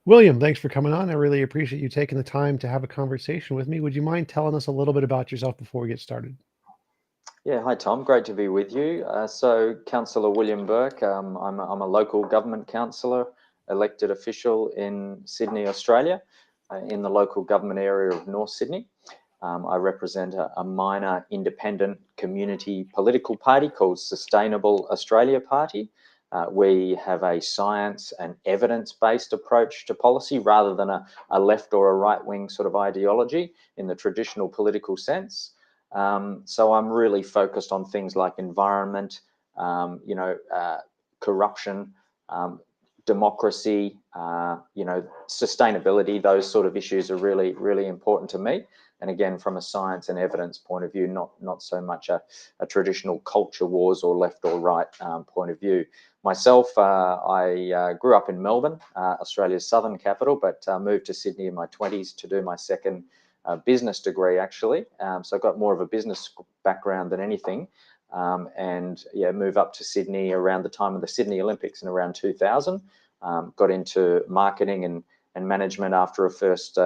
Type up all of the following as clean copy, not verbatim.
William, thanks for coming on. I really appreciate you taking the time to have a conversation with me. Would you mind telling us a little bit about yourself before we get started? Yeah, hi Tom, great to be with you. So Councillor William Bourke, I'm a local government councillor, elected official in Sydney, Australia, in the local government area of North Sydney. I represent a minor independent community political party called Sustainable Australia Party. We have a science and evidence-based approach to policy rather than a left or a right-wing sort of ideology in the traditional political sense. So I'm really focused on things like environment, corruption, democracy, sustainability. Those sort of issues are really, really important to me. And again, from a science and evidence point of view, not so much a traditional culture wars or left or right point of view. Myself, I grew up in Melbourne, Australia's southern capital, but moved to Sydney in my 20s to do my second business degree, actually. So I got more of a business background than anything. And yeah, move up to Sydney around the time of the Sydney Olympics in around 2000. Got into marketing and management after a first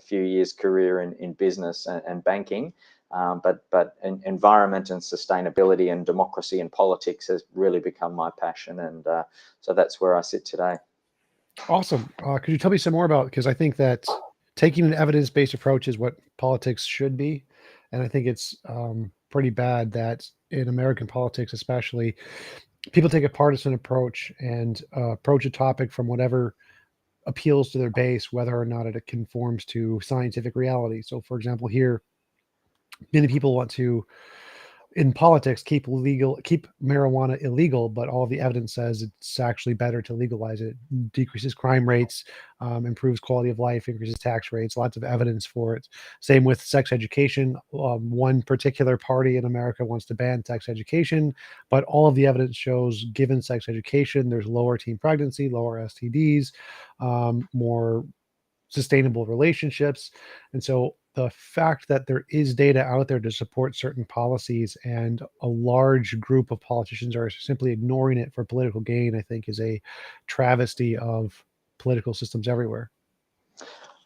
few years career in business and banking. But environment and sustainability and democracy and politics has really become my passion. And so that's where I sit today. Awesome. Could you tell me some more about, because I think that taking an evidence-based approach is what politics should be. And I think it's pretty bad that in American politics, especially, people take a partisan approach and approach a topic from whatever appeals to their base, whether or not it conforms to scientific reality. So, for example, here, many people want to, in politics, keep marijuana illegal, but all of the evidence says it's actually better to legalize it. It decreases crime rates, improves quality of life, increases tax rates, lots of evidence for it. Same with sex education. One particular party in America wants to ban sex education, but all of the evidence shows given sex education, there's lower teen pregnancy, lower STDs, more sustainable relationships. And so the fact that there is data out there to support certain policies and a large group of politicians are simply ignoring it for political gain, I think is a travesty of political systems everywhere.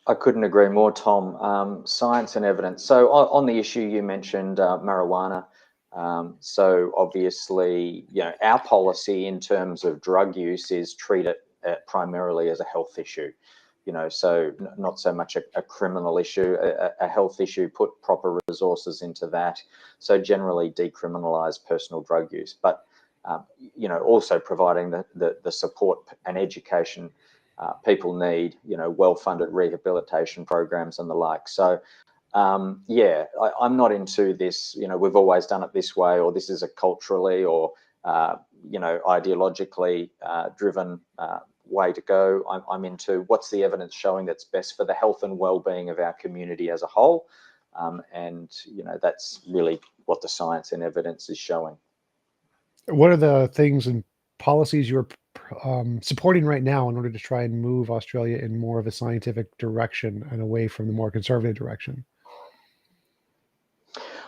I couldn't agree more, Tom. Science and evidence. So on the issue you mentioned, marijuana. So obviously, our policy in terms of drug use is treat it primarily as a health issue. So not so much a criminal issue, a health issue, put proper resources into that. So generally decriminalise personal drug use, but, also providing the support and education people need, well-funded rehabilitation programs and the like. So, I'm not into this, we've always done it this way, or this is a culturally or, ideologically driven way to go. I'm into what's the evidence showing that's best for the health and well-being of our community as a whole. And, that's really what the science and evidence is showing. What are the things and policies you're supporting right now in order to try and move Australia in more of a scientific direction and away from the more conservative direction?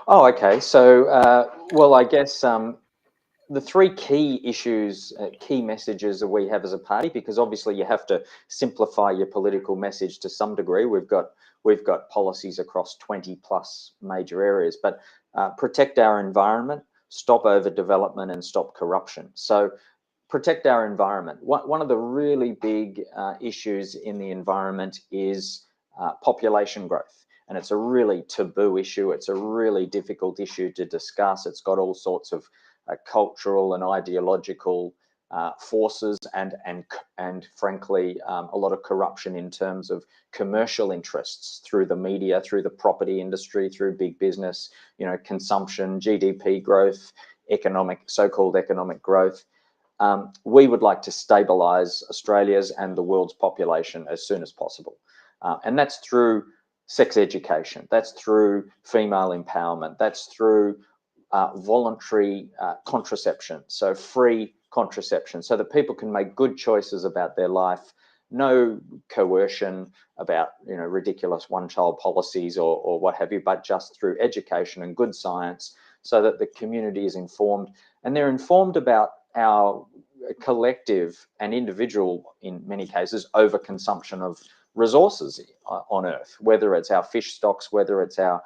Oh, okay. So, well, I guess the three key issues, key messages that we have as a party, because obviously you have to simplify your political message to some degree. We've got policies across 20 plus major areas, but protect our environment, stop overdevelopment, and stop corruption. So protect our environment. One of the really big issues in the environment is population growth. And it's a really taboo issue. It's a really difficult issue to discuss. It's got all sorts of cultural and ideological forces and frankly, a lot of corruption in terms of commercial interests through the media, through the property industry, through big business, consumption, GDP growth, so-called economic growth. We would like to stabilise Australia's and the world's population as soon as possible. And that's through sex education, that's through female empowerment, that's through voluntary contraception, so free contraception, so that people can make good choices about their life, no coercion about ridiculous one-child policies or what have you, but just through education and good science so that the community is informed, and they're informed about our collective and individual, in many cases, overconsumption of resources on Earth, whether it's our fish stocks, whether it's our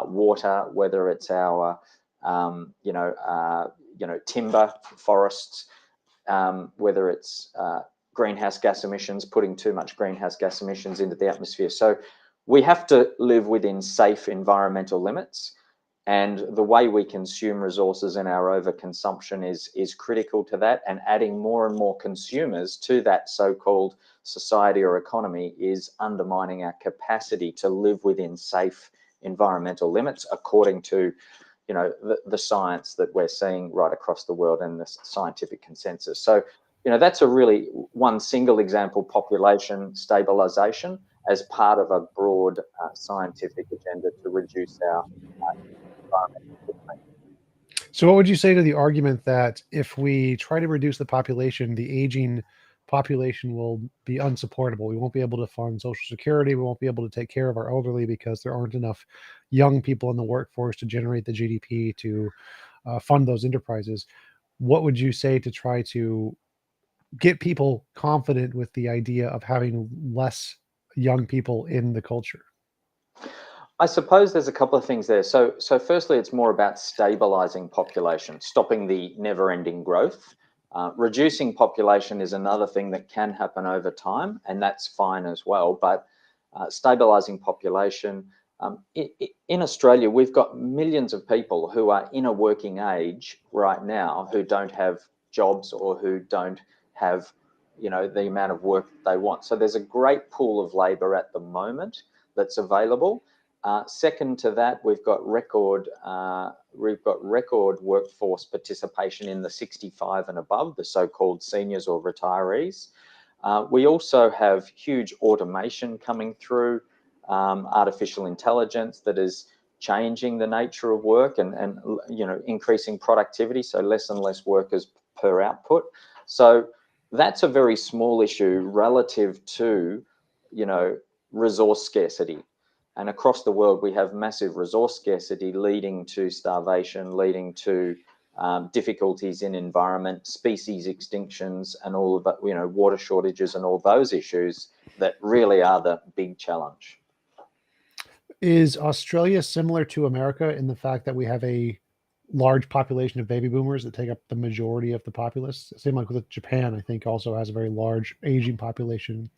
water, whether it's our timber forests, whether it's greenhouse gas emissions, putting too much greenhouse gas emissions into the atmosphere. So we have to live within safe environmental limits, and the way we consume resources and our overconsumption is critical to that, and adding more and more consumers to that so-called society or economy is undermining our capacity to live within safe environmental limits according to the science that we're seeing right across the world and the scientific consensus. So that's a really one single example, population stabilization as part of a broad scientific agenda to reduce our environmental footprint. So what would you say to the argument that if we try to reduce the population, the aging population will be unsupportable? We won't be able to fund Social Security. We won't be able to take care of our elderly because there aren't enough young people in the workforce to generate the GDP to fund those enterprises. What would you say to try to get people confident with the idea of having less young people in the culture? I suppose there's a couple of things there. So firstly, it's more about stabilizing population, stopping the never-ending growth. Reducing population is another thing that can happen over time, and that's fine as well. But stabilizing population, in Australia, we've got millions of people who are in a working age right now who don't have jobs or who don't have the amount of work that they want. So there's a great pool of labor at the moment that's available. Second to that, we've got record workforce participation in the 65 and above, the so-called seniors or retirees. We also have huge automation coming through, artificial intelligence that is changing the nature of work and increasing productivity, so less and less workers per output. So that's a very small issue relative to resource scarcity. And across the world, we have massive resource scarcity leading to starvation, leading to difficulties in environment, species extinctions, and all of that, water shortages and all those issues that really are the big challenge. Is Australia similar to America in the fact that we have a large population of baby boomers that take up the majority of the populace? Same like with Japan, I think also has a very large aging population,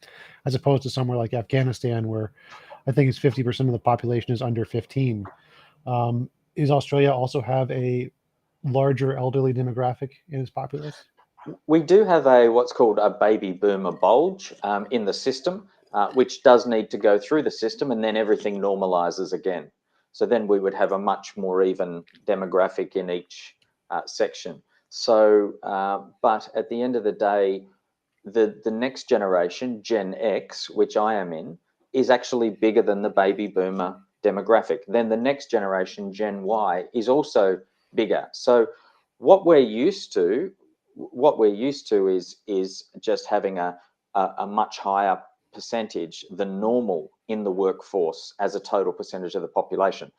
as opposed to somewhere like Afghanistan, where I think it's 50% of the population is under 15. Is Australia also have a larger elderly demographic in its populace? We do have what's called a baby boomer bulge in the system, which does need to go through the system, and then everything normalizes again. So then we would have a much more even demographic in each section. So, but at the end of the day, the next generation, Gen X, which I am in, is actually bigger than the baby boomer demographic. Then the next generation, Gen Y, is also bigger. So what we're used to is just having a much higher percentage than normal in the workforce as a total percentage of the population.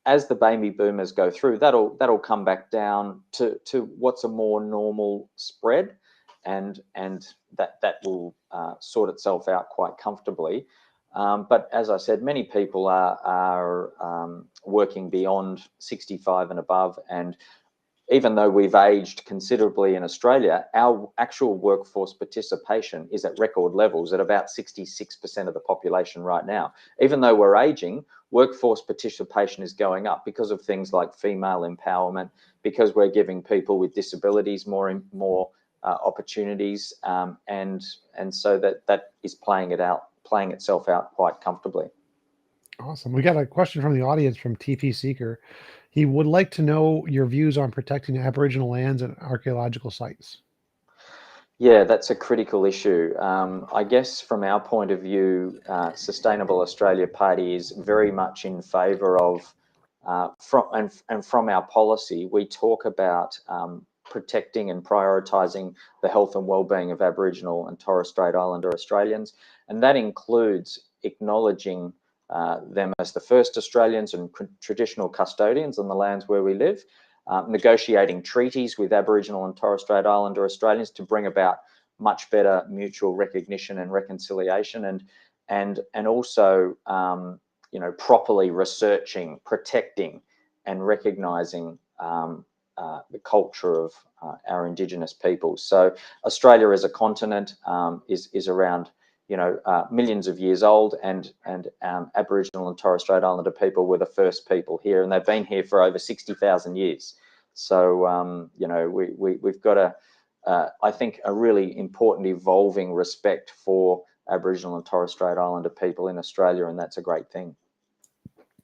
As the baby boomers go through, that'll come back down to what's a more normal spread, and that will sort itself out quite comfortably. But as I said, many people are working beyond 65 and above, and even though we've aged considerably in Australia, our actual workforce participation is at record levels at about 66% of the population right now. Even though we're aging, workforce participation is going up because of things like female empowerment, because we're giving people with disabilities more opportunities, and so that is playing itself out quite comfortably. Awesome. We got a question from the audience from TP Seeker. He would like to know your views on protecting Aboriginal lands and archaeological sites. Yeah, that's a critical issue. I guess from our point of view, Sustainable Australia Party is very much in favour of, from our policy, we talk about protecting and prioritising the health and wellbeing of Aboriginal and Torres Strait Islander Australians, and that includes acknowledging them as the first Australians and traditional custodians on the lands where we live, negotiating treaties with Aboriginal and Torres Strait Islander Australians to bring about much better mutual recognition and reconciliation, and also properly researching, protecting, and recognising the culture of our Indigenous peoples. So Australia as a continent is around millions of years old, and Aboriginal and Torres Strait Islander people were the first people here, and they've been here for over 60,000 years. So we've got I think a really important evolving respect for Aboriginal and Torres Strait Islander people in Australia, and that's a great thing.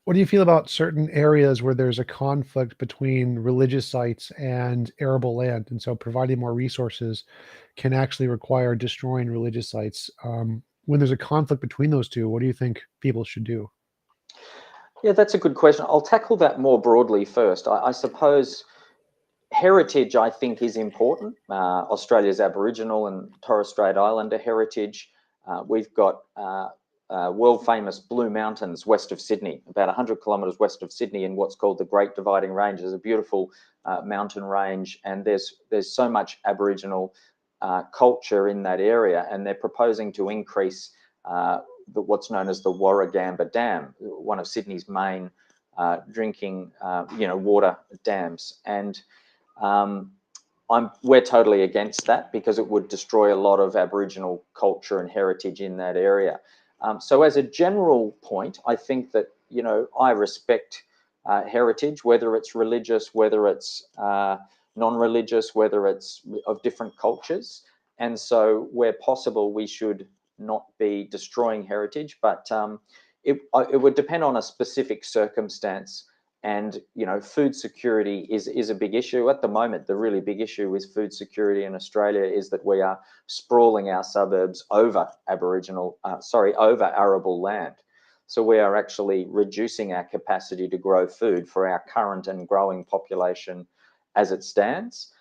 What do you feel about certain areas where there's a conflict between religious sites and arable land? And so providing more resources can actually require destroying religious sites. When there's a conflict between those two, what do you think people should do? Yeah, that's a good question. I'll tackle that more broadly first. I suppose heritage, I think, is important. Australia's Aboriginal and Torres Strait Islander heritage. We've got world famous Blue Mountains west of Sydney, about 100 kilometres west of Sydney, in what's called the Great Dividing Range. There's a beautiful mountain range, and there's so much Aboriginal culture in that area, and they're proposing to increase what's known as the Warragamba Dam, one of Sydney's main drinking water dams. And we're totally against that, because it would destroy a lot of Aboriginal culture and heritage in that area. So as a general point, I think that, I respect heritage, whether it's religious, whether it's non-religious, whether it's of different cultures. And so where possible, we should not be destroying heritage, but it would depend on a specific circumstance. And, food security is a big issue. At the moment, the really big issue with food security in Australia is that we are sprawling our suburbs over arable land. So we are actually reducing our capacity to grow food for our current and growing population as it stands.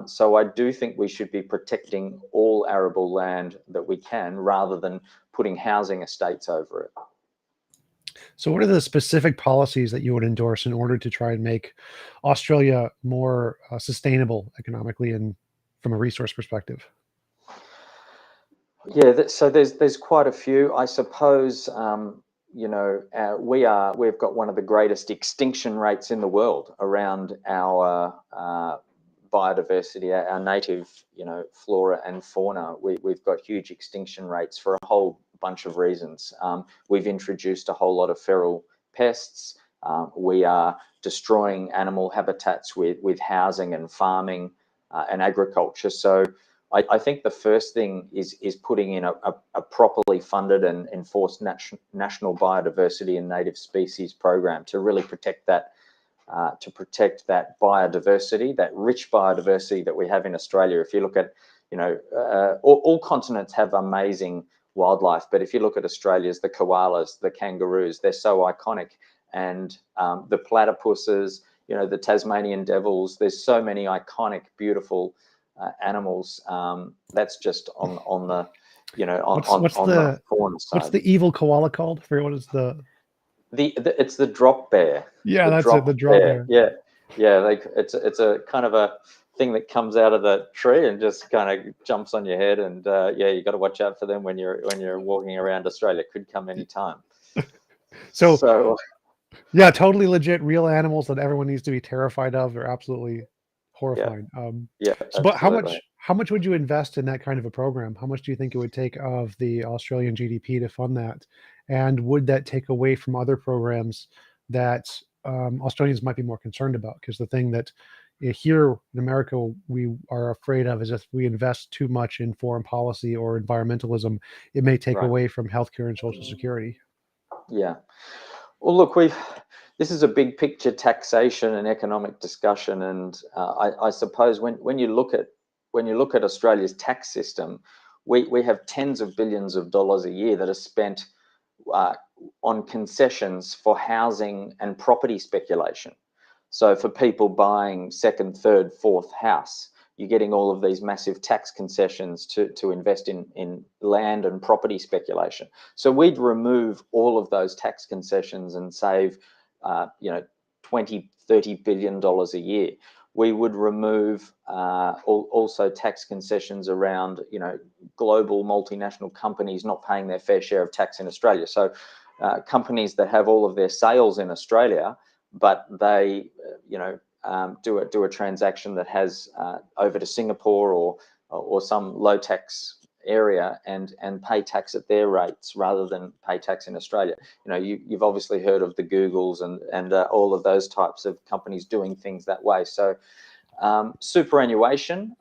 So I do think we should be protecting all arable land that we can, rather than putting housing estates over it. So what are the specific policies that you would endorse in order to try and make Australia more sustainable economically and from a resource perspective? Yeah, so there's quite a few. I suppose we've got one of the greatest extinction rates in the world around our biodiversity, our native flora and fauna. We've got huge extinction rates for a whole bunch of reasons. We've introduced a whole lot of feral pests. We are destroying animal habitats with housing and farming and agriculture. So I think the first thing is putting in a properly funded and enforced national biodiversity and native species program to really protect that biodiversity, that rich biodiversity that we have in Australia. If you look at, all continents have amazing wildlife, but if you look at Australia's, the koalas, the kangaroos, they're so iconic, and the platypuses, the Tasmanian devils. There's so many iconic, beautiful animals. That's just on the the fauna side. What's the evil koala called? I forget what is it's the drop bear. Yeah, that's it. The drop bear. Yeah. It's a kind of a thing that comes out of the tree and just kind of jumps on your head, and you got to watch out for them when you're walking around Australia. It could come anytime. So yeah, totally legit, real animals that everyone needs to be terrified of. They're absolutely horrifying. But how much would you invest in that kind of a program? How much do you think it would take of the Australian GDP to fund that? And would that take away from other programs that Australians might be more concerned about? Because the thing that here in America we are afraid of is if we invest too much in foreign policy or environmentalism, it may take away from healthcare and social security. Yeah. Well, look, this is a big picture taxation and economic discussion, and I suppose when you look at Australia's tax system, we have tens of billions of dollars a year that are spent on concessions for housing and property speculation. So for people buying second, third, fourth house, you're getting all of these massive tax concessions to invest in land and property speculation. So we'd remove all of those tax concessions and save, 20, $30 billion a year. We would remove also tax concessions around, global multinational companies not paying their fair share of tax in Australia. So companies that have all of their sales in Australia, but they, do a transaction that has over to Singapore or some low tax area and pay tax at their rates rather than pay tax in Australia. You've obviously heard of the Googles and all of those types of companies doing things that way. So superannuation,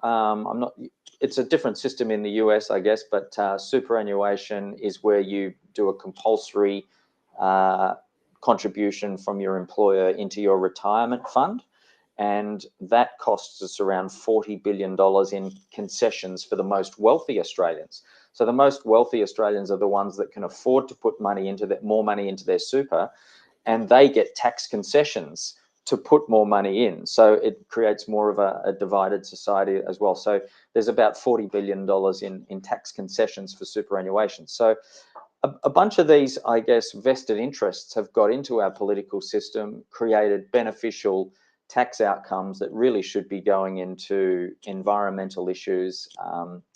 it's a different system in the US, I guess, but superannuation is where you do a compulsory contribution from your employer into your retirement fund. And that costs us around $40 billion in concessions for the most wealthy Australians. So the most wealthy Australians are the ones that can afford to put more money into their super, and they get tax concessions to put more money in. So it creates more of a divided society as well. So there's about $40 billion in tax concessions for superannuation. So a bunch of these, I guess, vested interests have got into our political system, created beneficial tax outcomes that really should be going into environmental issues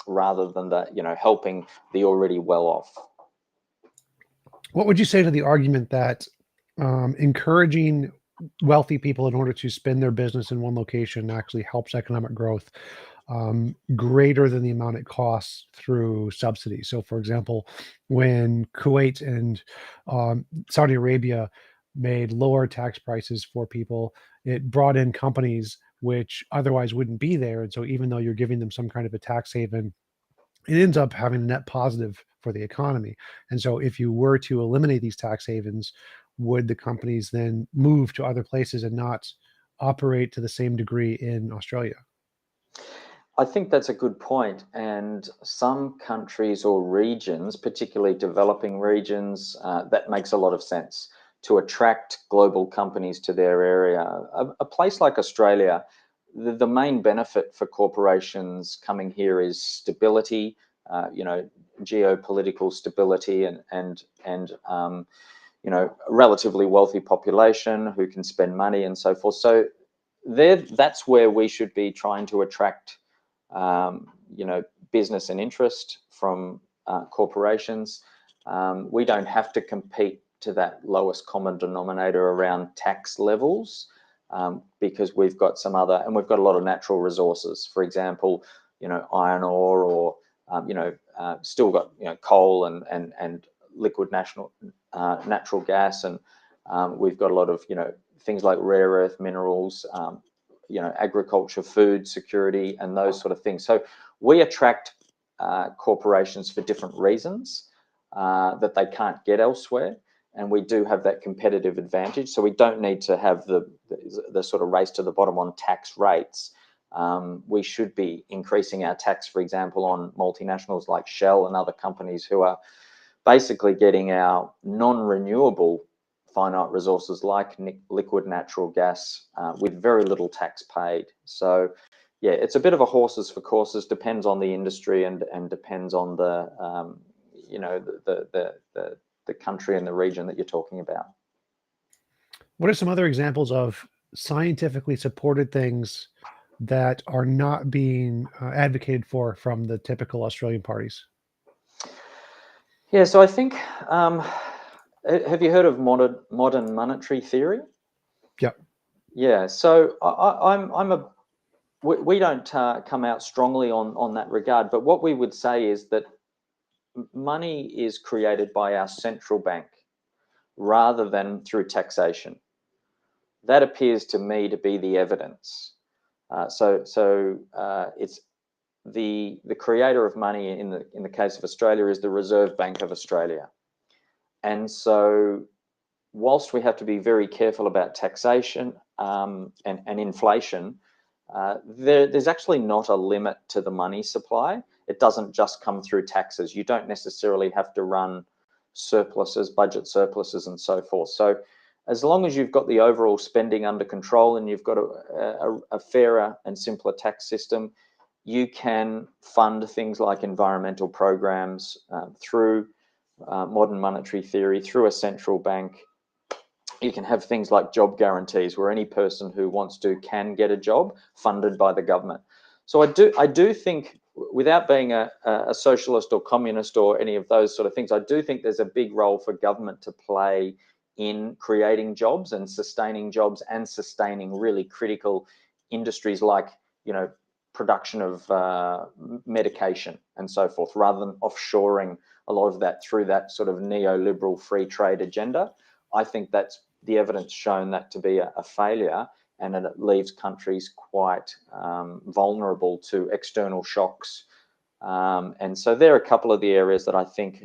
rather than helping the already well off. What would you say to the argument that encouraging wealthy people in order to spend their business in one location actually helps economic growth greater than the amount it costs through subsidies? So, for example, when Kuwait and Saudi Arabia made lower tax prices for people, it brought in companies which otherwise wouldn't be there. And so even though you're giving them some kind of a tax haven, it ends up having a net positive for the economy. And so if you were to eliminate these tax havens, would the companies then move to other places and not operate to the same degree in Australia? I think that's a good point. And some countries or regions, particularly developing regions, that makes a lot of sense to attract global companies to their area. A place like Australia, the main benefit for corporations coming here is stability, geopolitical stability and a relatively wealthy population who can spend money and so forth. So that's where we should be trying to attract business and interest from corporations. We don't have to compete to that lowest common denominator around tax levels because we've got we've got a lot of natural resources. For example, iron ore or, still got, coal and liquid natural gas. And we've got a lot of, things like rare earth minerals, agriculture, food security, and those sort of things. So we attract corporations for different reasons that they can't get elsewhere. And we do have that competitive advantage. So we don't need to have the sort of race to the bottom on tax rates. We should be increasing our tax, for example, on multinationals like Shell and other companies who are basically getting our non-renewable finite resources like liquid natural gas with very little tax paid. So yeah, it's a bit of a horses for courses, depends on the industry and depends on the the country and the region that you're talking about. What are some other examples of scientifically supported things that are not being advocated for from the typical Australian parties? Yeah, so I think, have you heard of modern monetary theory? Yep. Yeah, so we don't come out strongly on that regard, but what we would say is that money is created by our central bank rather than through taxation. That appears to me to be the evidence. So it's the creator of money in the case of Australia is the Reserve Bank of Australia. And so whilst we have to be very careful about taxation and inflation, there's actually not a limit to the money supply. It doesn't just come through taxes. You don't necessarily have to run surpluses, budget surpluses, and so forth. So as long as you've got the overall spending under control and you've got a fairer and simpler tax system, you can fund things like environmental programs through modern monetary theory, through a central bank. You can have things like job guarantees where any person who wants to can get a job funded by the government. So I do think, without being a socialist or communist or any of those sort of things, I do think there's a big role for government to play in creating jobs and sustaining really critical industries like, production of medication and so forth, rather than offshoring a lot of that through that sort of neoliberal free trade agenda. I think that's the evidence shown that to be a failure, and it leaves countries quite vulnerable to external shocks. And so there are a couple of the areas that I think,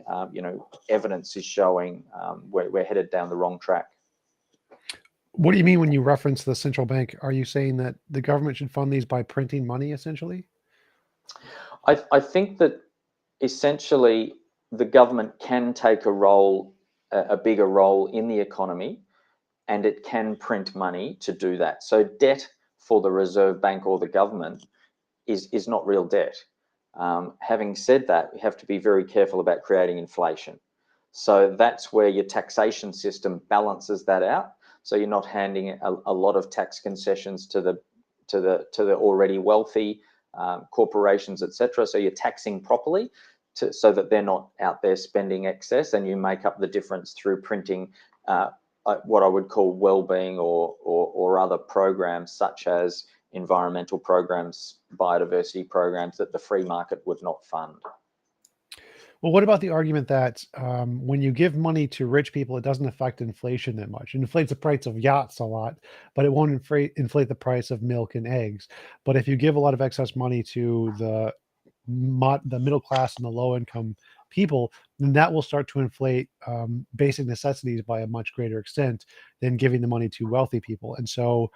evidence is showing we're headed down the wrong track. What do you mean when you reference the central bank? Are you saying that the government should fund these by printing money, essentially? I think that essentially the government can take a bigger role in the economy, and it can print money to do that. So debt for the Reserve Bank or the government is not real debt. Having said that, we have to be very careful about creating inflation. So that's where your taxation system balances that out. So you're not handing a lot of tax concessions to the already wealthy corporations, etc. So you're taxing properly, so that they're not out there spending excess, and you make up the difference through printing what I would call well-being or other programs, such as environmental programs, biodiversity programs, that the free market would not fund. Well, what about the argument that when you give money to rich people, it doesn't affect inflation that much? It inflates the price of yachts a lot, but it won't inflate the price of milk and eggs. But if you give a lot of excess money to the middle class and the low income people, then that will start to inflate basic necessities by a much greater extent than giving the money to wealthy people. And so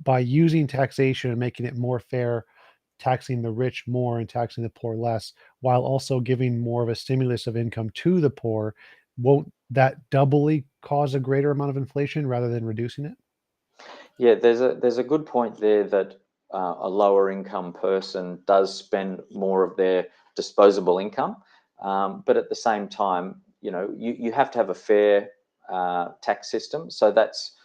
by using taxation and making it more fair, taxing the rich more and taxing the poor less, while also giving more of a stimulus of income to the poor, won't that doubly cause a greater amount of inflation rather than reducing it? Yeah, there's a good point there that a lower income person does spend more of their disposable income, but at the same time, you have to have a fair tax system. So that's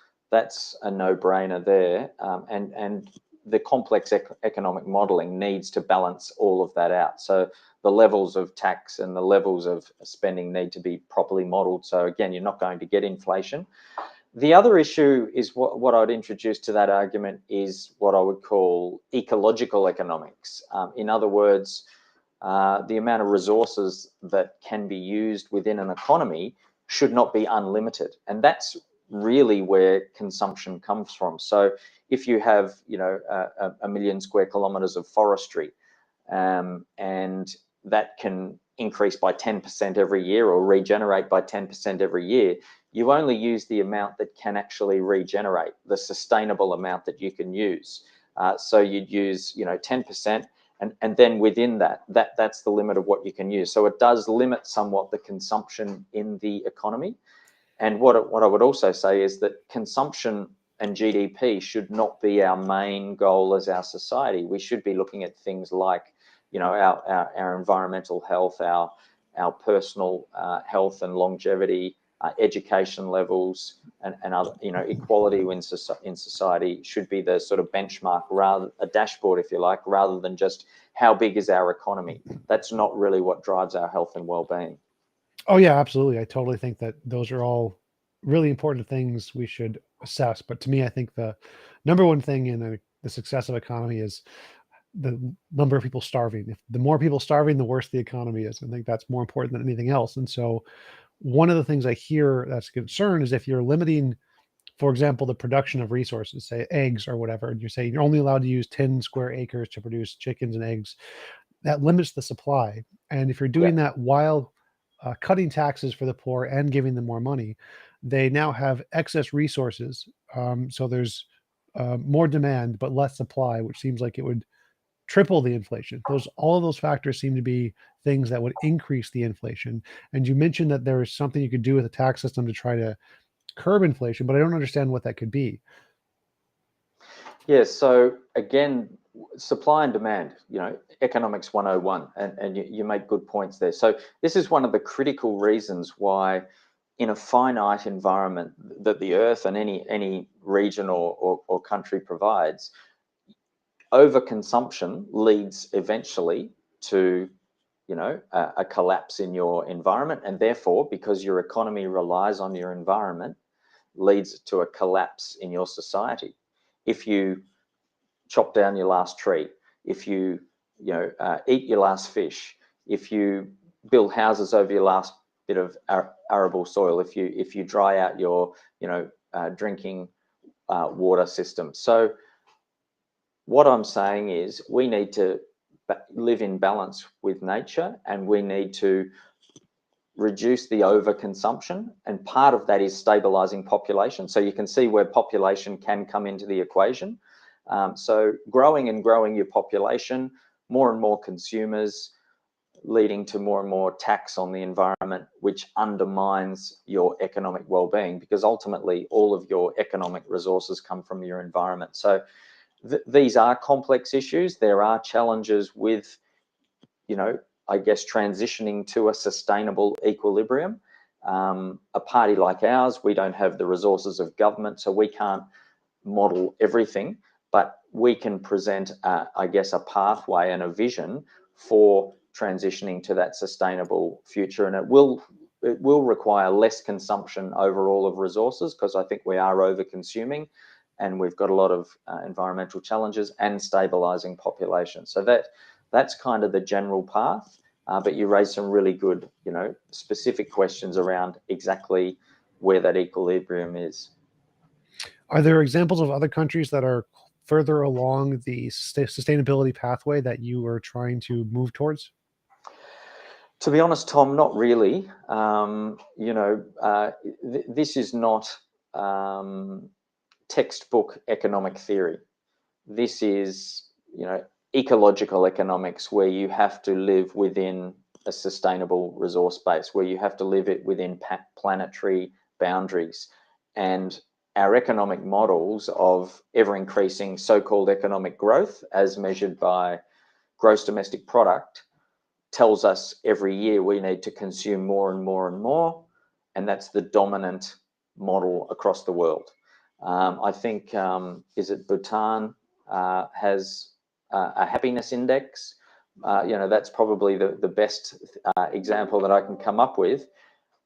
a no-brainer there, and the complex economic modelling needs to balance all of that out. So the levels of tax and the levels of spending need to be properly modelled. So again, you're not going to get inflation. The other issue is what I'd introduce to that argument is what I would call ecological economics. In other words, the amount of resources that can be used within an economy should not be unlimited. And that's really where consumption comes from. So if you have, a million square kilometres of forestry, and that can increase by 10% every year or regenerate by 10% every year, you only use the amount that can actually regenerate, the sustainable amount that you can use. So you'd use, 10%, and then within that's the limit of what you can use. So it does limit somewhat the consumption in the economy. And what I would also say is that consumption and GDP should not be our main goal as our society. We should be looking at things like, our environmental health, our personal health and longevity, education levels, and other, equality in society should be the sort of benchmark, rather a dashboard, if you like, rather than just how big is our economy. That's not really what drives our health and well-being. Oh yeah, absolutely. I totally think that those are all really important things we should assess. But to me, I think the number one thing in the success of economy is the number of people starving. If the more people starving, the worse the economy is. I think that's more important than anything else. And so one of the things I hear that's a concern is if you're limiting, for example, the production of resources, say eggs or whatever, and you're saying you're only allowed to use 10 square acres to produce chickens and eggs, that limits the supply. And if you're Yeah. doing that while cutting taxes for the poor and giving them more money, they now have excess resources. So there's more demand but less supply, which seems like it would triple the inflation. All of those factors seem to be things that would increase the inflation. And you mentioned that there is something you could do with the tax system to try to curb inflation, but I don't understand what that could be. Yeah, so again, supply and demand, economics 101, and you make good points there. So this is one of the critical reasons why in a finite environment that the earth and any region or country provides, overconsumption leads eventually to a collapse in your environment, and therefore, because your economy relies on your environment, leads to a collapse in your society. If you chop down your last tree, if you eat your last fish, if you build houses over your last bit of arable soil, if you dry out your drinking water system. So what I'm saying is we need to live in balance with nature, and we need to reduce the overconsumption, and part of that is stabilizing population. So you can see where population can come into the equation. So growing your population, more and more consumers, leading to more and more tax on the environment, which undermines your economic well-being, because ultimately all of your economic resources come from your environment. So these are complex issues. There are challenges with, I guess, transitioning to a sustainable equilibrium. A party like ours, we don't have the resources of government, so we can't model everything, but we can present, I guess, a pathway and a vision for transitioning to that sustainable future. And it will require less consumption overall of resources, because I think we are over consuming, and we've got a lot of environmental challenges, and stabilizing population. So that's kind of the general path. But you raised some really good, specific questions around exactly where that equilibrium is. Are there examples of other countries that are further along the sustainability pathway that you are trying to move towards? To be honest, Tom, not really. This is not textbook economic theory. This is, ecological economics, where you have to live within a sustainable resource base, where you have to live it within planetary boundaries. And our economic models of ever-increasing so-called economic growth, as measured by gross domestic product, tells us every year we need to consume more and more and more, and that's the dominant model across the world. I think, is it Bhutan has a happiness index? That's probably the best example that I can come up with.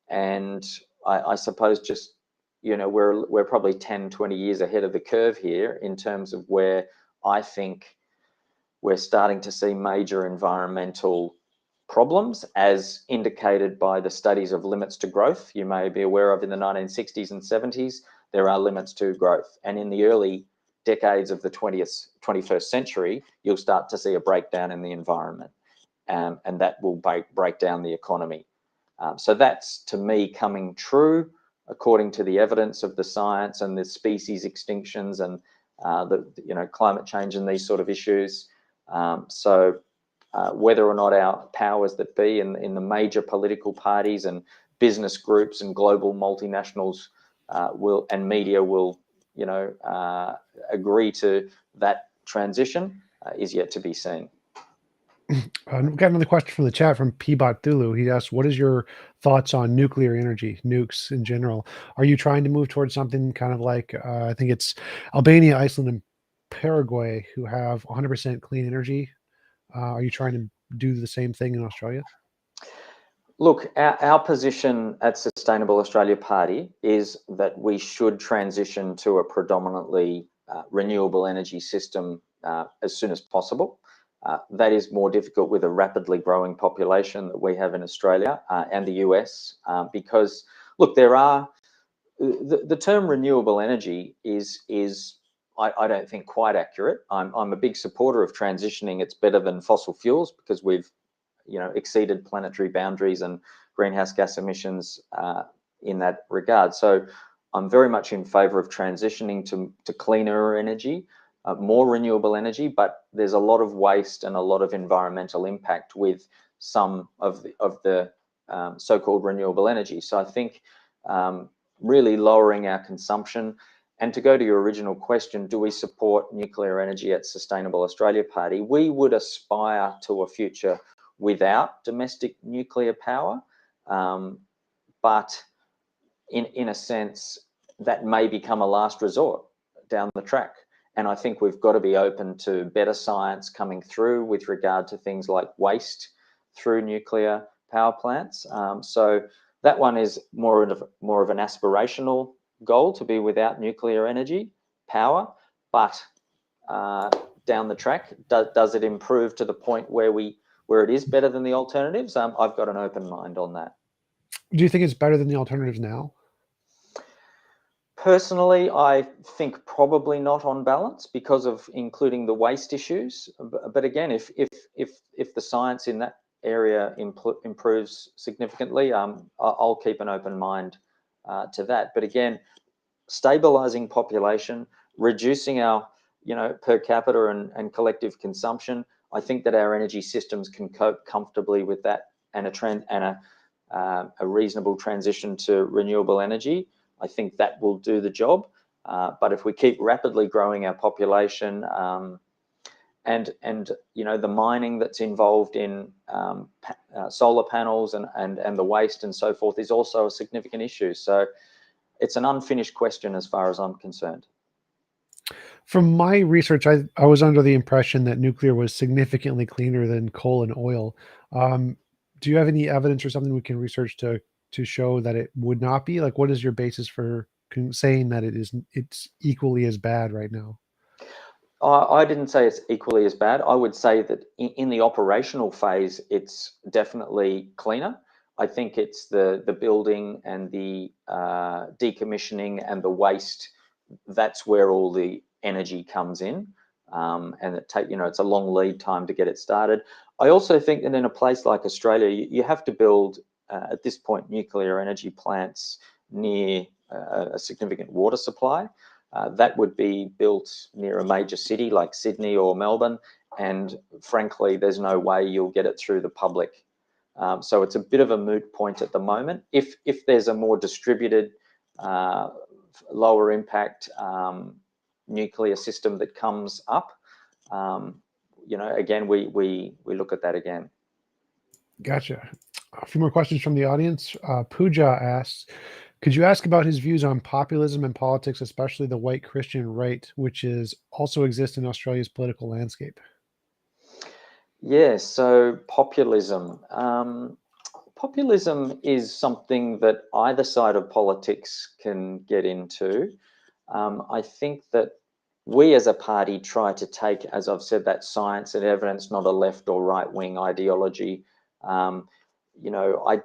And I suppose just, we're probably 10, 20 years ahead of the curve here in terms of where I think we're starting to see major environmental problems, as indicated by the studies of limits to growth you may be aware of in the 1960s and 70s. There are limits to growth. And in the early decades of the 21st century, you'll start to see a breakdown in the environment, and that will break down the economy. So that's, to me, coming true according to the evidence of the science and the species extinctions and the climate change and these sort of issues. Whether or not our powers that be in the major political parties and business groups and global multinationals and media will agree to that transition is yet to be seen. We've got another question from the chat from Peabot Thulu. He asks, what is your thoughts on nuclear energy, nukes in general? Are you trying to move towards something kind of like, I think it's Albania, Iceland, and Paraguay who have 100% clean energy? Are you trying to do the same thing in Australia? Look, our position at Sustainable Australia Party is that we should transition to a predominantly renewable energy system as soon as possible. That is more difficult with a rapidly growing population that we have in Australia and the US, because, look, there are the term renewable energy is I don't think quite accurate. I'm a big supporter of transitioning. It's better than fossil fuels because we've exceeded planetary boundaries and greenhouse gas emissions in that regard. So I'm very much in favor of transitioning to cleaner energy, more renewable energy, but there's a lot of waste and a lot of environmental impact with some of the so-called renewable energy. So I think really lowering our consumption And to go to your original question, do we support nuclear energy at Sustainable Australia Party? We would aspire to a future without domestic nuclear power, but in a sense, that may become a last resort down the track. And I think we've got to be open to better science coming through with regard to things like waste through nuclear power plants. So that one is more of an aspirational goal, to be without nuclear energy power. But down the track, does it improve to the point where it is better than the alternatives? I've got an open mind on that. Do you think it's better than the alternatives now? Personally, I think probably not on balance because of including the waste issues. But again, if the science in that area improves significantly, I'll keep an open mind to that. But again, stabilizing population, reducing our per capita and collective consumption, I think that our energy systems can cope comfortably with that, and a reasonable transition to renewable energy. I think that will do the job. But if we keep rapidly growing our population, and the mining that's involved in solar panels and the waste and so forth is also a significant issue. So it's an unfinished question as far as I'm concerned. From my research, I was under the impression that nuclear was significantly cleaner than coal and oil. Do you have any evidence or something we can research to show that it would not be? Like, what is your basis for saying that it's equally as bad right now? I didn't say it's equally as bad. I would say that in the operational phase, it's definitely cleaner. I think it's the building and the decommissioning and the waste. That's where all the energy comes in, and it's a long lead time to get it started. I also think that in a place like Australia, you have to build at this point nuclear energy plants near a significant water supply. That would be built near a major city like Sydney or Melbourne, and frankly, there's no way you'll get it through the public. So it's a bit of a moot point at the moment. If there's a more distributed, lower impact nuclear system that comes up, again, we look at that again. Gotcha. A few more questions from the audience. Pooja asks, could you ask about his views on populism and politics, especially the white Christian right, which also exists in Australia's political landscape? Yeah, so populism. Populism is something that either side of politics can get into. I think that we as a party try to take, as I've said, that science and evidence, not a left or right wing ideology. I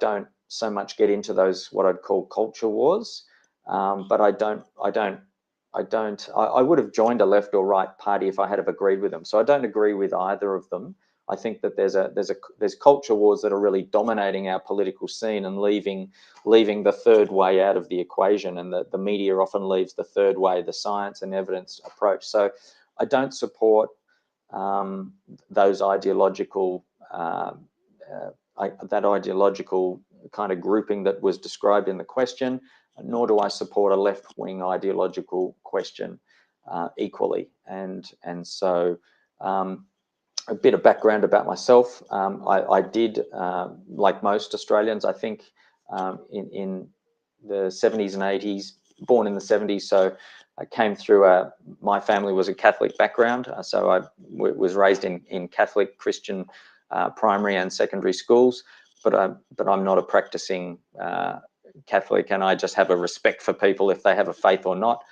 don't so much get into those what I'd call culture wars, but I would have joined a left or right party if I had have agreed with them. So I don't agree with either of them. I think that there's culture wars that are really dominating our political scene and leaving the third way out of the equation, and the media often leaves the third way, the science and evidence approach. So I don't support those ideological that ideological kind of grouping that was described in the question, nor do I support a left-wing ideological question equally. And so a bit of background about myself. I did, like most Australians, I think, in the 70s and 80s, born in the 70s, so I came through my family was a Catholic background, so I was raised in Catholic Christian primary and secondary schools, but I'm not a practicing Catholic, and I just have a respect for people if they have a faith or not.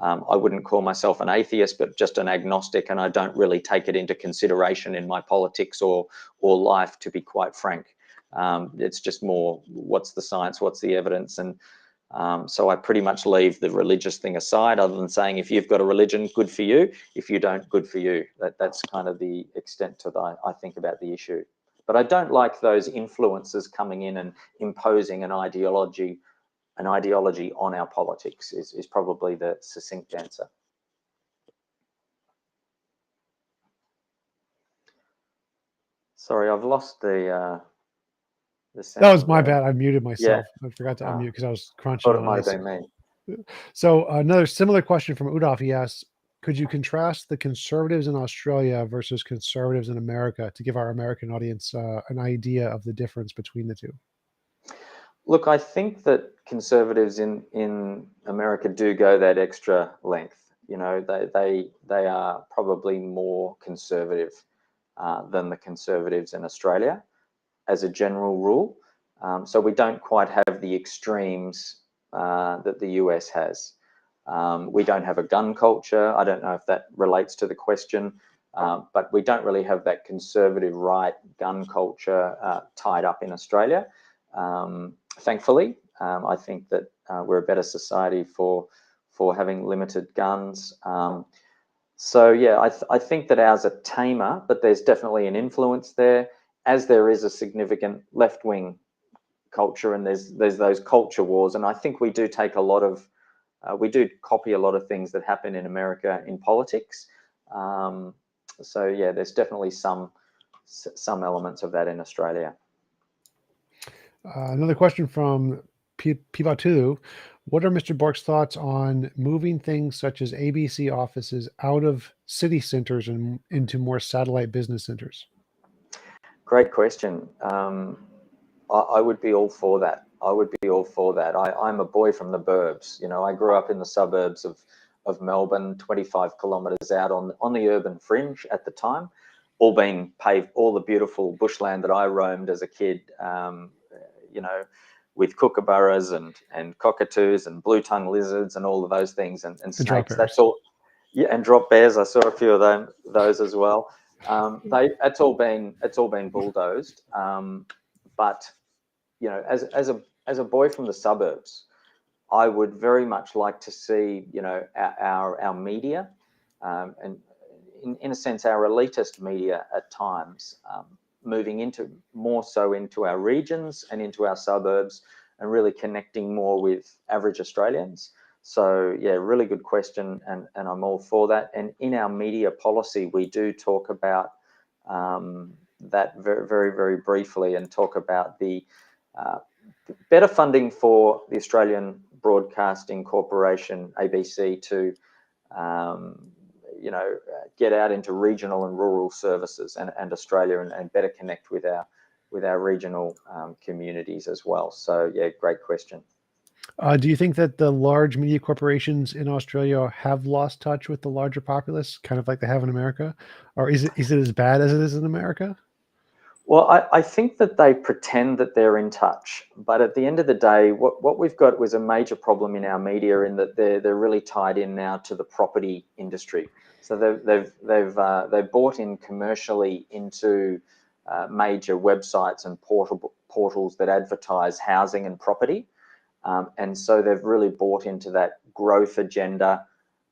I wouldn't call myself an atheist, but just an agnostic, and I don't really take it into consideration in my politics or life, to be quite frank. It's just more, what's the science, what's the evidence, and so I pretty much leave the religious thing aside, other than saying, if you've got a religion, good for you. If you don't, good for you. That's kind of the extent to that I think about the issue. But I don't like those influences coming in and imposing an ideology on our politics is probably the succinct answer. Sorry, I've lost the sound. That was my bad. I muted myself. Yeah. I forgot to unmute because I was crunching Thought it on might have ice. been me. So another similar question from Udolf. He asks, could you contrast the conservatives in Australia versus conservatives in America to give our American audience an idea of the difference between the two? Look, I think that conservatives in America do go that extra length. You know, they are probably more conservative than the conservatives in Australia, as a general rule. So we don't quite have the extremes that the US has. We don't have a gun culture. I don't know if that relates to the question, but we don't really have that conservative right gun culture tied up in Australia. Thankfully, I think that we're a better society for having limited guns. So yeah, I think that ours are tamer, but there's definitely an influence there, as there is a significant left-wing culture, and there's those culture wars. And I think we do take a lot of, we do copy a lot of things that happen in America in politics. So yeah, there's definitely some elements of that in Australia. Another question from Pibatu. What are Mr. Bourke's thoughts on moving things such as ABC offices out of city centers and into more satellite business centers? Great question. I would be all for that. I would be all for that. I'm a boy from the burbs. You know, I grew up in the suburbs of Melbourne, 25 kilometres out on the urban fringe at the time, all being paved, all the beautiful bushland that I roamed as a kid, you know, with kookaburras and cockatoos and blue-tongued lizards and all of those things, and snakes. That's all. Yeah, and drop bears. I saw a few of those as well. It's all been bulldozed. But you know, as a boy from the suburbs, I would very much like to see, you know, our media, and in a sense our elitist media at times, moving into more so into our regions and into our suburbs, and really connecting more with average Australians. So yeah, really good question, and I'm all for that. And in our media policy, we do talk about that very, very, very briefly, and talk about the better funding for the Australian Broadcasting Corporation, ABC, to you know, get out into regional and rural services and Australia, and better connect with our regional communities as well. So yeah, great question. Do you think that the large media corporations in Australia have lost touch with the larger populace, kind of like they have in America? Or is it as bad as it is in America? Well, I think that they pretend that they're in touch, but at the end of the day, what we've got was a major problem in our media, in that they're really tied in now to the property industry. So they've bought in commercially into major websites and portals that advertise housing and property, and so they've really bought into that growth agenda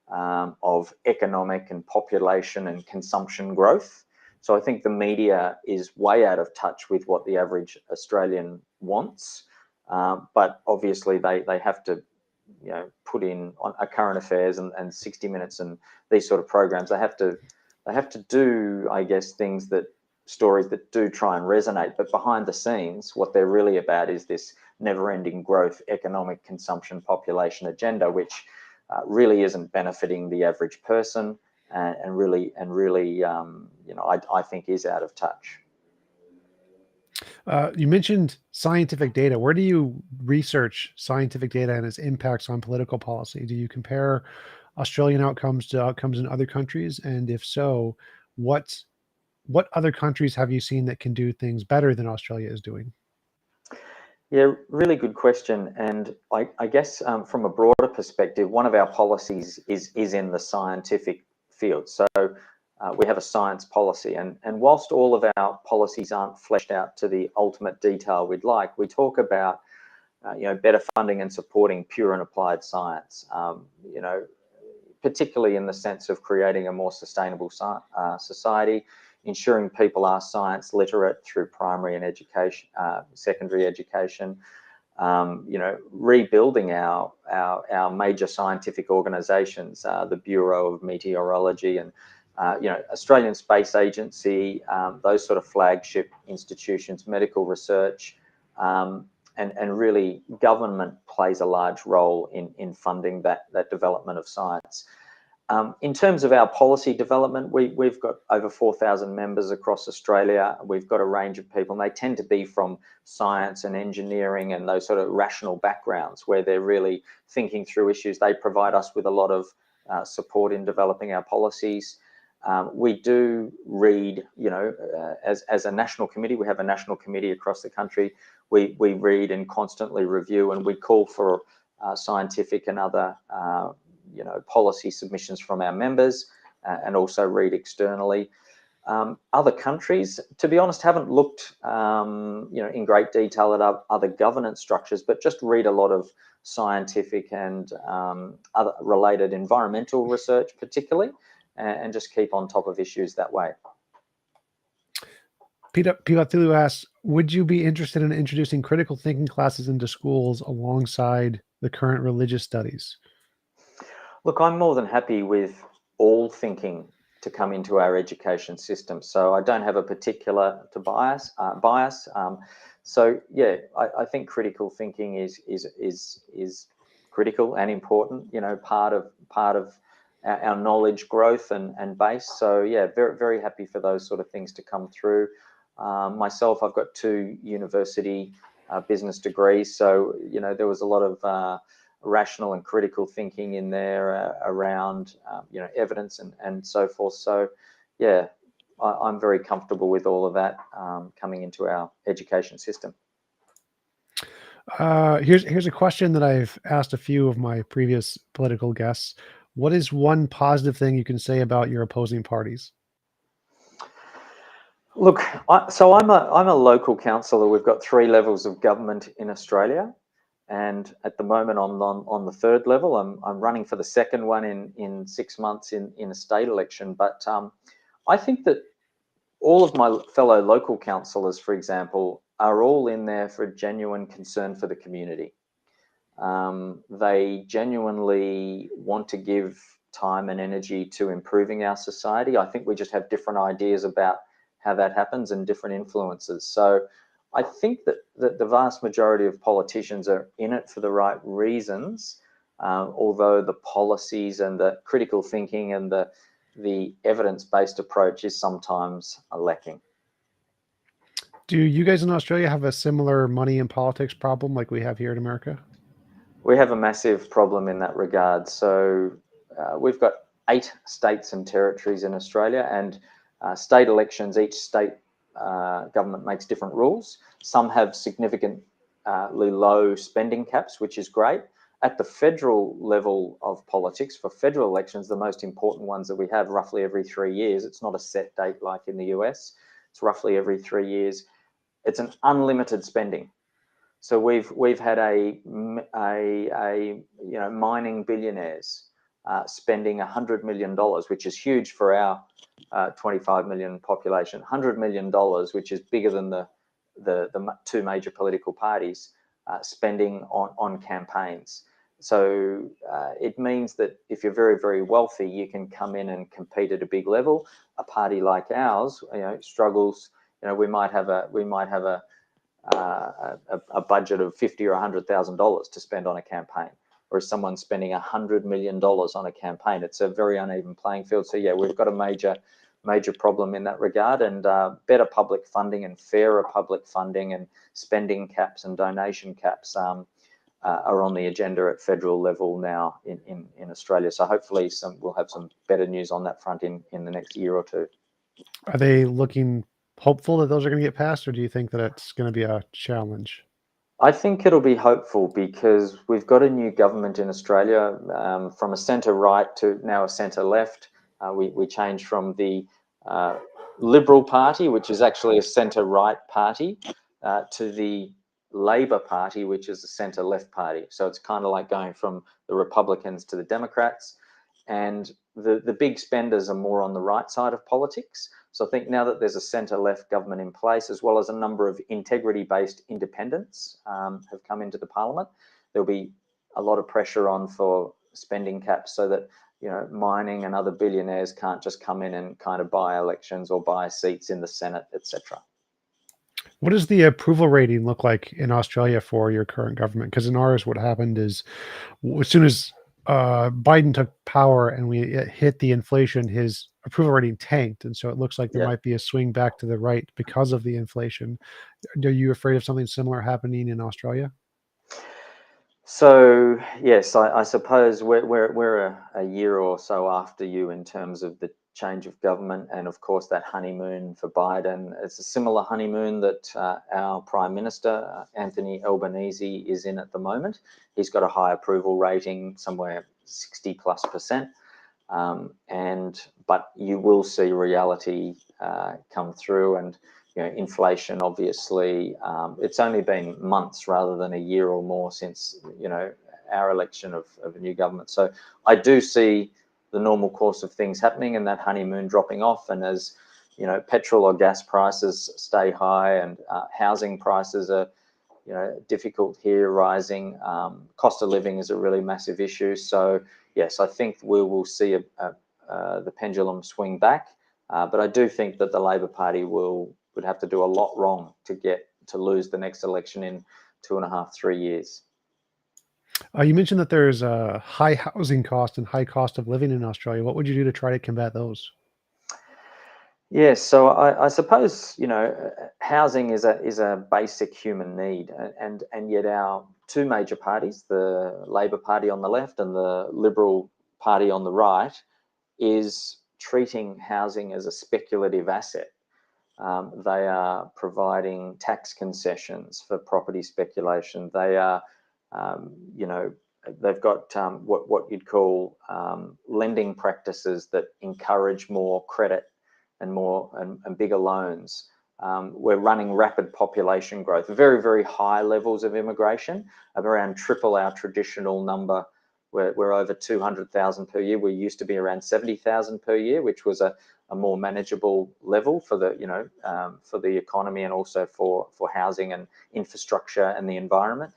of economic and population and consumption growth. So I think the media is way out of touch with what the average Australian wants, but obviously they have to, you know, put in on a current affairs and 60 Minutes and these sort of programs. They have to do, I guess, stories that do try and resonate. But behind the scenes, what they're really about is this never-ending growth, economic consumption, population agenda, which really isn't benefiting the average person. And really, you know, I think is out of touch. You mentioned scientific data. Where do you research scientific data and its impacts on political policy? Do you compare Australian outcomes to outcomes in other countries? And if so, what other countries have you seen that can do things better than Australia is doing? Yeah, really good question. And I guess from a broader perspective, one of our policies is in the scientific field. So we have a science policy, and whilst all of our policies aren't fleshed out to the ultimate detail we'd like, we talk about you know, better funding and supporting pure and applied science. You know, particularly in the sense of creating a more sustainable society, ensuring people are science literate through primary and secondary education. You know, rebuilding our major scientific organisations, the Bureau of Meteorology and you know, Australian Space Agency, those sort of flagship institutions, medical research, and really government plays a large role in funding that development of science. In terms of our policy development, we've got over 4,000 members across Australia. We've got a range of people, and they tend to be from science and engineering and those sort of rational backgrounds where they're really thinking through issues. They provide us with a lot of support in developing our policies. We do read, as a national committee, we have a national committee across the country. We read and constantly review, and we call for scientific and other policy submissions from our members, and also read externally. Other countries, to be honest, haven't looked in great detail at other governance structures, but just read a lot of scientific and other related environmental research particularly, and just keep on top of issues that way. Pilatulu asks, would you be interested in introducing critical thinking classes into schools alongside the current religious studies? Look, I'm more than happy with all thinking to come into our education system. So I don't have a particular bias. So yeah, I think critical thinking is critical and important. Part of our knowledge growth and base. So yeah, very, very happy for those sort of things to come through. Myself, I've got 2 university business degrees, so there was a lot of rational and critical thinking in there around evidence and so forth. So yeah, I'm very comfortable with all of that coming into our education system. Here's a question that I've asked a few of my previous political guests. What is one positive thing you can say about your opposing parties? Look, so I'm a local councillor. We've got 3 levels of government in Australia, and at the moment I'm on the 3rd level. I'm running for the 2nd one in 6 months in a state election. But I think that all of my fellow local councillors, for example, are all in there for a genuine concern for the community. They genuinely want to give time and energy to improving our society. I think we just have different ideas about how that happens and different influences. So I think that the vast majority of politicians are in it for the right reasons, although the policies and the critical thinking and the evidence-based approach is sometimes lacking. Do you guys in Australia have a similar money in politics problem like we have here in America? We have a massive problem in that regard. So we've got 8 states and territories in Australia, and state elections, each state government makes different rules. Some have significantly low spending caps, which is great. At the federal level of politics, for federal elections, the most important ones that we have roughly every 3 years, it's not a set date like in the US, it's roughly every 3 years. It's an unlimited spending. So we've had a mining billionaires spending $100 million, which is huge for our 25 million population. $100 million, which is bigger than the 2 major political parties spending on campaigns. So it means that if you're very, very wealthy, you can come in and compete at a big level. A party like ours, struggles. We might have a budget of $50,000 or $100,000 to spend on a campaign, or is someone spending $100 million on a campaign? It's a very uneven playing field. So yeah, we've got a major problem in that regard, and better public funding and fairer public funding and spending caps and donation caps are on the agenda at federal level now in Australia. So hopefully we'll have some better news on that front in the next year or 2. Are they looking hopeful that those are going to get passed, or do you think that it's going to be a challenge? I think it'll be hopeful because we've got a new government in Australia, from a centre-right to now a centre-left. We changed from the Liberal Party, which is actually a centre-right party, to the Labor Party, which is a centre-left party. So it's kind of like going from the Republicans to the Democrats. And the big spenders are more on the right side of politics. So I think now that there's a centre-left government in place, as well as a number of integrity-based independents have come into the parliament, there'll be a lot of pressure on for spending caps so that mining and other billionaires can't just come in and kind of buy elections or buy seats in the Senate, etc. What does the approval rating look like in Australia for your current government? Because in ours, what happened is as soon as Biden took power and we hit the inflation, his approval rating tanked, and so it looks like there Yeah. might be a swing back to the right because of the inflation. Are you afraid of something similar happening in Australia? So yes, I suppose we're a year or so after you in terms of the change of government, and of course that honeymoon for Biden. It's a similar honeymoon that our Prime Minister Anthony Albanese is in at the moment. He's got a high approval rating, somewhere 60+%, but you will see reality come through, and inflation, obviously, it's only been months rather than a year or more since, our election of a new government. So I do see the normal course of things happening and that honeymoon dropping off. And as, petrol or gas prices stay high and housing prices are, difficult here, rising, cost of living is a really massive issue. So yes, I think we will see the pendulum swing back. But I do think that the Labor Party would have to do a lot wrong to lose the next election in 2.5, 3 years. You mentioned that there's a high housing cost and high cost of living in Australia. What would you do to try to combat those? Yes, so I suppose housing is a basic human need, and yet our two major parties, the Labor Party on the left and the Liberal Party on the right, is treating housing as a speculative asset. They are providing tax concessions for property speculation. They are, they've got what you'd call lending practices that encourage more credit and more and bigger loans. We're running rapid population growth, very, very high levels of immigration, of around triple our traditional number. We're over 200,000 per year. We used to be around 70,000 per year, which was a more manageable level for the economy and also for housing and infrastructure and the environment.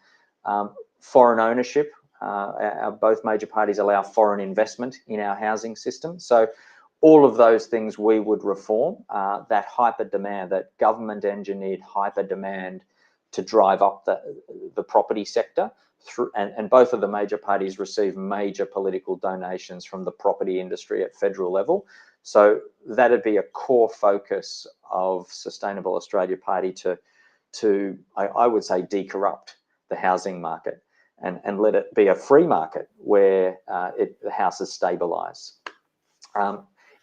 Foreign ownership. Both major parties allow foreign investment in our housing system. So all of those things we would reform. That hyper demand, that government engineered hyper demand to drive up the property sector. And both of the major parties receive major political donations from the property industry at federal level. So that'd be a core focus of Sustainable Australia Party to I would say, decorrupt the housing market and let it be a free market where the houses stabilise.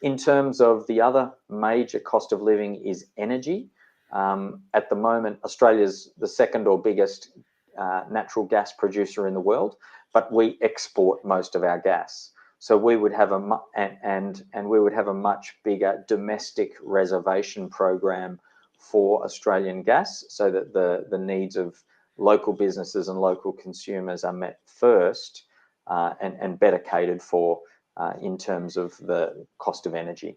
In terms of the other major cost of living is energy. At the moment, Australia's the second or biggest natural gas producer in the world, but we export most of our gas. So we would have we would have a much bigger domestic reservation program for Australian gas, so that the needs of local businesses and local consumers are met first, and better catered for in terms of the cost of energy.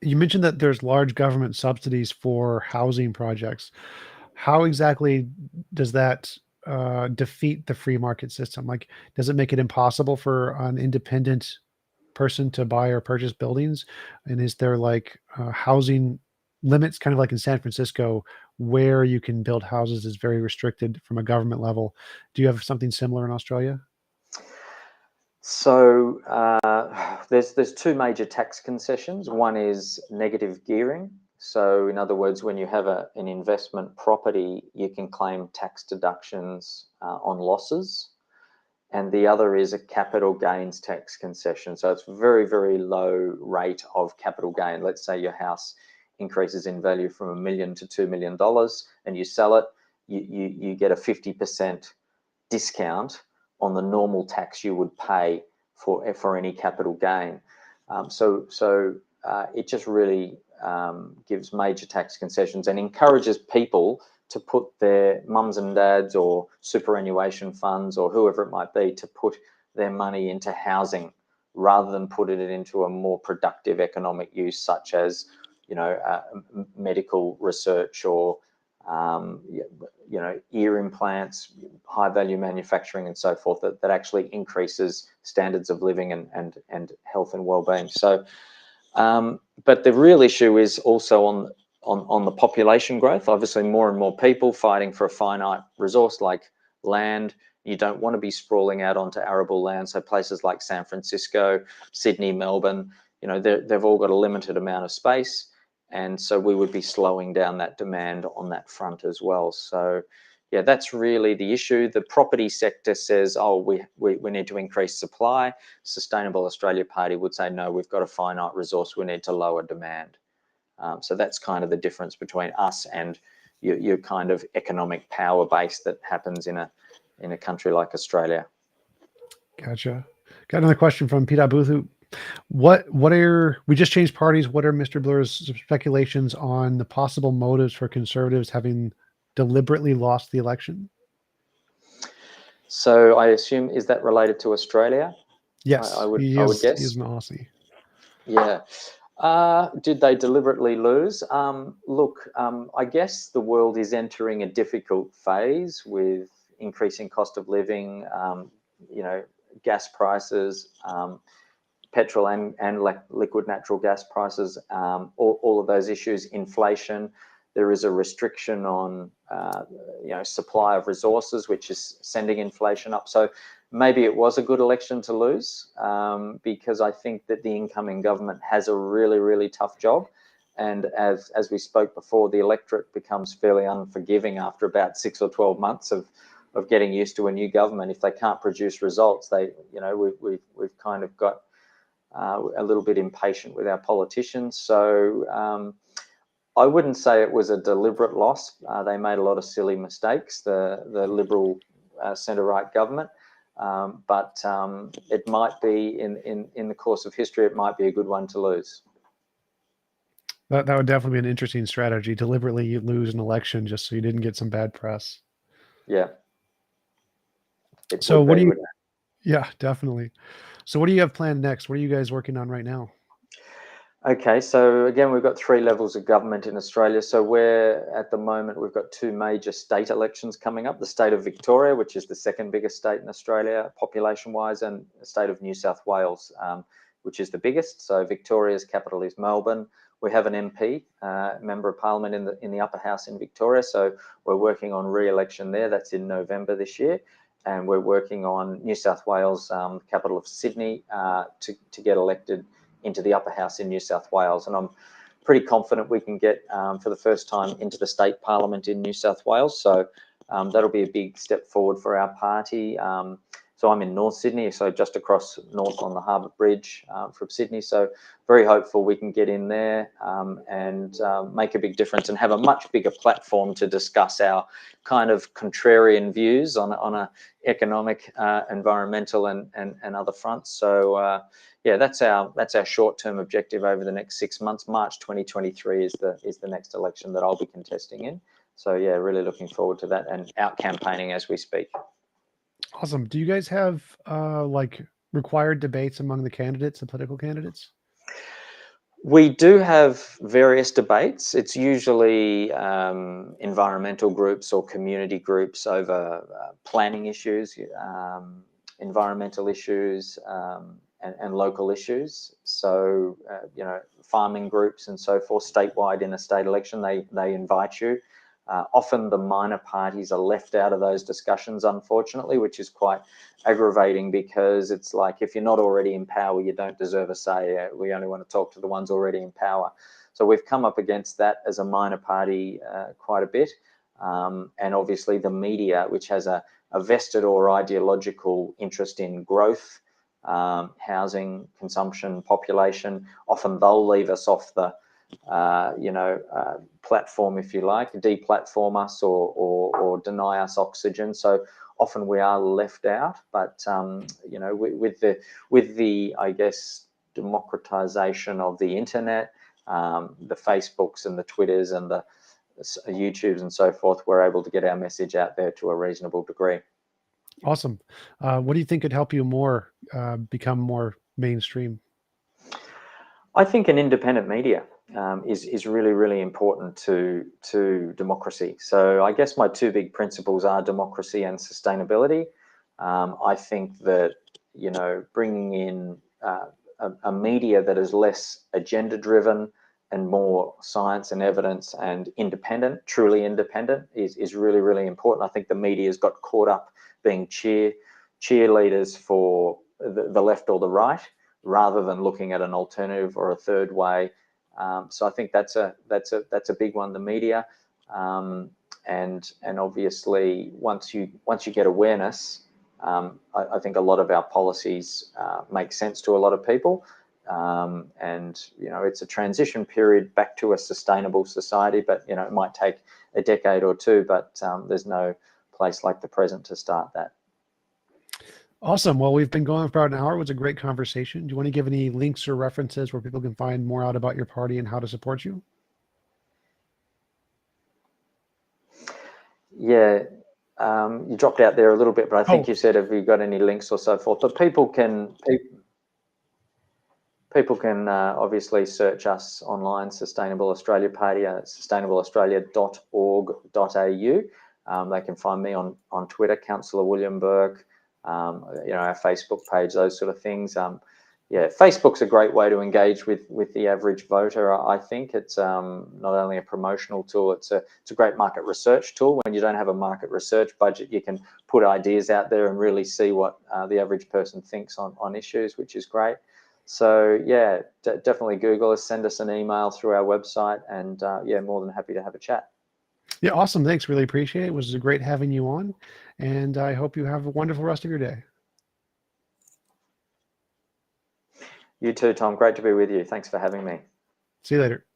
You mentioned that there's large government subsidies for housing projects. How exactly does that defeat the free market system? Like, does it make it impossible for an independent person to buy or purchase buildings? And is there like housing limits, kind of like in San Francisco, where you can build houses is very restricted from a government level? Do you have something similar in Australia? So there's two major tax concessions. One is negative gearing. So in other words, when you have an investment property, you can claim tax deductions on losses. And the other is a capital gains tax concession. So it's very, very low rate of capital gain. Let's say your house increases in value from $1 million to $2 million and you sell it, you get a 50% discount on the normal tax you would pay for any capital gain. So it just really gives major tax concessions and encourages people to put their mums and dads or superannuation funds or whoever it might be to put their money into housing rather than putting it into a more productive economic use, such as medical research or ear implants, high value manufacturing and so forth, that actually increases standards of living and health and well-being. So but the real issue is also on the population growth. Obviously, more and more people fighting for a finite resource like land. You don't want to be sprawling out onto arable land. So places like San Francisco, Sydney, Melbourne, you know, they've all got a limited amount of space. And so we would be slowing down that demand on that front as well. So yeah, that's really the issue. The property sector says, oh, we need to increase supply. Sustainable Australia Party would say, no, we've got a finite resource. We need to lower demand. So that's kind of the difference between us and your kind of economic power base that happens in a country like Australia. Gotcha. Got another question from Peter Booth. We just changed parties. What are Mr. Blur's speculations on the possible motives for Conservatives having deliberately lost the election? So I assume, is that related to Australia? Yes, I would guess. He's an Aussie. Yeah. Did they deliberately lose? Look, I guess the world is entering a difficult phase with increasing cost of living, you know, gas prices, petrol and liquid natural gas prices, all of those issues, inflation. There is a restriction on, you know, supply of resources, which is sending inflation up. So maybe it was a good election to lose, because I think that the incoming government has a really, really tough job. And as we spoke before, the electorate becomes fairly unforgiving after about 6 or 12 months of getting used to a new government. If they can't produce results, you know, we've kind of got a little bit impatient with our politicians. So I wouldn't say it was a deliberate loss. They made a lot of silly mistakes, the Liberal centre-right government. But it might be, in the course of history, it might be a good one to lose. That would definitely be an interesting strategy. Deliberately you lose an election just so you didn't get some bad press. Yeah. So what do you? Yeah, definitely. So what do you have planned next? What are you guys working on right now? Okay, so again, we've got 3 levels of government in Australia. So at the moment, we've got 2 major state elections coming up. The state of Victoria, which is the second biggest state in Australia, population-wise, and the state of New South Wales, which is the biggest. So Victoria's capital is Melbourne. We have an MP, Member of Parliament in the upper house in Victoria. So we're working on re-election there. That's in November this year. And we're working on New South Wales, capital of Sydney, to get elected into the upper house in New South Wales. And I'm pretty confident we can get, for the first time, into the state parliament in New South Wales. So that'll be a big step forward for our party. So I'm in North Sydney, so just across north on the Harbour Bridge from Sydney. So very hopeful we can get in there and make a big difference and have a much bigger platform to discuss our kind of contrarian views on a economic, environmental and other fronts. So yeah, that's our short-term objective over the next 6 months. March 2023 is the next election that I'll be contesting in. So yeah, really looking forward to that and out campaigning as we speak. Awesome. Do you guys have like required debates among the candidates, the political candidates? We do have various debates. It's usually environmental groups or community groups over planning issues, environmental issues, and local issues. So, you know, farming groups and so forth, statewide in a state election, they invite you. Often the minor parties are left out of those discussions, unfortunately, which is quite aggravating because it's like, if you're not already in power, you don't deserve a say. We only want to talk to the ones already in power. So we've come up against that as a minor party quite a bit. And obviously the media, which has a vested or ideological interest in growth, housing, consumption, population, often they'll leave us off the platform, if you like, deplatform us or deny us oxygen. So often we are left out. But you know, with the I guess democratization of the internet, the Facebooks and the Twitters and the YouTubes and so forth, we're able to get our message out there to a reasonable degree. Awesome. What do you think could help you more become more mainstream? I think an independent media is really, really important to democracy. So I guess my 2 big principles are democracy and sustainability. I think that, you know, bringing in a media that is less agenda driven, more science and evidence and independent, truly independent, is really, really important. I think the media's got caught up being cheerleaders for the left or the right, rather than looking at an alternative or a third way. So I think that's a big one, the media, and obviously once you get awareness, I think a lot of our policies make sense to a lot of people. And it's a transition period back to a sustainable society, but it might take a decade or two, but there's no place like the present to start that. Awesome. Well, we've been going for about an hour. It was a great conversation. Do you want to give any links or references where people can find more out about your party and how to support you? Yeah, you dropped out there a little bit, but I think you said, have you got any links or so forth? But people can obviously search us online, Sustainable Australia Party, sustainableaustralia.org.au. They can find me on Twitter, Councillor William Bourke, our Facebook page, those sort of things. Yeah, Facebook's a great way to engage with the average voter. I think it's not only a promotional tool, it's a great market research tool. When you don't have a market research budget, you can put ideas out there and really see what the average person thinks on issues, which is great. So yeah, definitely Google us, send us an email through our website, and yeah, more than happy to have a chat. Yeah, awesome. Thanks. Really appreciate it. It was great having you on, and I hope you have a wonderful rest of your day. You too, Tom. Great to be with you. Thanks for having me. See you later.